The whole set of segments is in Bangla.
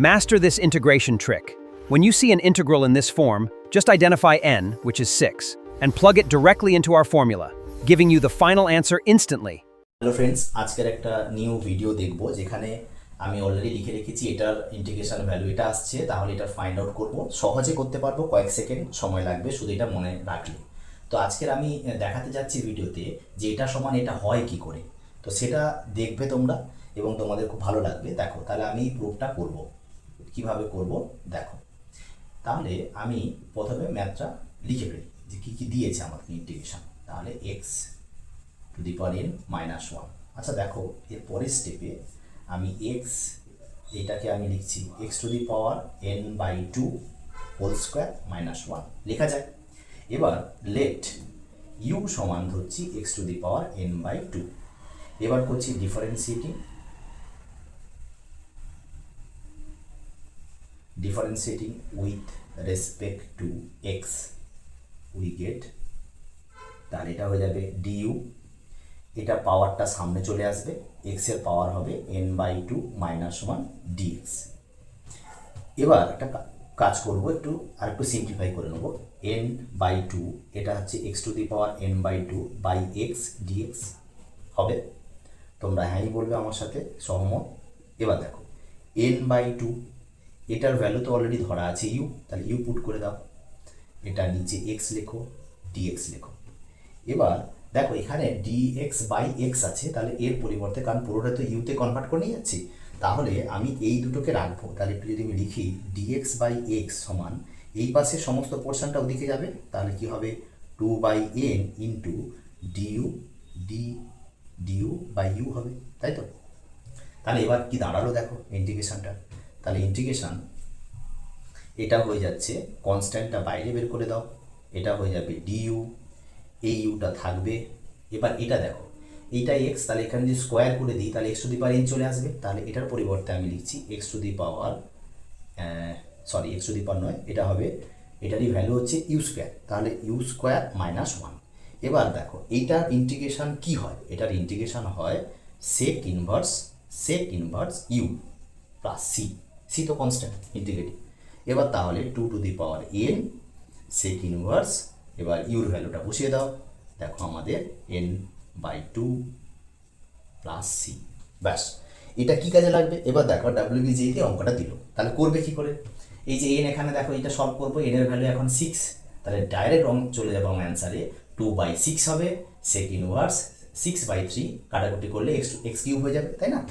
Master this integration trick. When you see an integral in this form, just identify n, which is 6, and plug it directly into our formula, giving you the final answer instantly. Hello friends, আজকের একটা নিউ ভিডিও দেখব যেখানে আমি অলরেডি লিখে রেখেছি এটার ইন্টিগ্রেশন ভ্যালু এটা আসছে, তাহলে এটা ফাইন্ড আউট করব। সহজে করতে পারবো, কয়েক সেকেন্ড সময় লাগবে শুধু এটা মনে রাখলে। তো আজকের আমি দেখাতে যাচ্ছি ভিডিওতে যে এটা সমান এটা হয় কি করে। তো সেটা দেখবে তোমরা এবং তোমাদের খুব ভালো লাগবে। দেখো, তাহলে আমি প্রুফটা করব, কিভাবে করব দেখো। তাহলে আমি প্রথমে ম্যাথটা লিখে ফেলি যে কী কী দিয়েছে আমাকে ইন্টিগ্রেশন। তাহলে x to the power n minus 1। আচ্ছা দেখো, এর পরের স্টেপে আমি এক্স এটাকে আমি লিখছি x to the power n/2 whole square minus 1 লেখা যায়। এবার লেট ইউ সমান ধরছি x to the power n/2। এবার করছি differentiating with respect to x we get, তাহলে এটা হয়ে যাবে ডিইউ। এটা পাওয়ারটা সামনে চলে আসবে, এক্সের পাওয়ার হবে n/2 মাইনাস 1 ডিএক্স। এবার একটা কাজ করব, আরেকটু সিম্পলিফাই করে নেব। n/2 এটা হচ্ছে x to the power n/2 by x dx হবে। তোমরা হ্যাঁই বলবে আমার সাথে, সহমত। এবার দেখো n/2 এটার ভ্যালু তো অলরেডি ধরা আছে ইউ, তাহলে ইউ পুট করে দাও। এটা নিচে এক্স লেখো, ডিএক্স লেখো। এবার দেখো এখানে dx বাই এক্স আছে, তাহলে এর পরিবর্তে, কারণ পুরোটা তো ইউতে কনভার্ট করে নিয়ে যাচ্ছি, তাহলে আমি এই দুটোকে রাখবো। তাহলে একটু যদি আমি লিখি dx বাই এক্স সমান এই পাশে সমস্ত পোর্শনটা ওদিকে যাবে, তাহলে কি হবে 2/n into due by you হবে, তাই তো? তাহলে এবার কি দাঁড়ালো দেখো ইন্টিগ্রেশনটা। তাহলে ইন্টিগ্রেশন এটা হয়ে যাচ্ছে, কনস্ট্যান্টটা বাইরে বের করে দাও, এটা হয়ে যাবে ডিইউ, এই ইউটা থাকবে। এবার এটা দেখো, এইটা এক্স, তাহলে এখানে যদি স্কোয়ার করে দিই তাহলে x to the power n চলে আসবে। তাহলে এটার পরিবর্তে আমি লিখছি x to the power x to the power নয়, এটা হবে, এটারই ভ্যালু হচ্ছে ইউ স্কোয়ার, তাহলে ইউ স্কোয়ার মাইনাস 1। এবার দেখো এইটার ইন্টিগ্রেশন কি হয়, এটার ইন্টিগ্রেশন হয় sec inverse u plus c তো কনস্ট্যান্ট ইন্টিগ্রেটিভ। এবার তাহলে 2 to the power n sec inverse, এবার ইউর ভ্যালুটা বসিয়ে দাও। দেখো আমাদের n/2 প্লাস সি, ব্যাস। এটা কি কাজে লাগবে এবার দেখো, WBJতে অঙ্কটা দিল, তাহলে করবে কি করে? এই যে n এখানে দেখো, এটা সলভ করবো, n এর ভ্যালু এখন 6, তাহলে ডাইরেক্ট চলে যাবো আমার অ্যান্সারে 2/6 হবে, সেক ইনভার্স 6/3 কাটাকুটি করলে এক্স কিউব হয়ে যাবে, তাই না?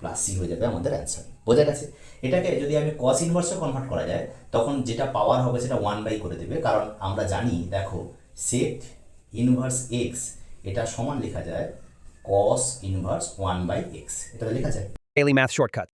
প্লাস সি হয়ে যাবে আমাদের অ্যান্সার। বোঝা গেছে? এটাকে যদি আমি কস ইনভার্সে কনভার্ট করা যায়, তখন যেটা পাওয়ার হবে সেটা 1/, করে দেবে, কারণ আমরা জানি দেখো সেক ইনভার্স এক্স এটা সমান লেখা যায় কস ইনভার্স 1/x, এটা লেখা যায়। Daily Math Shortcut.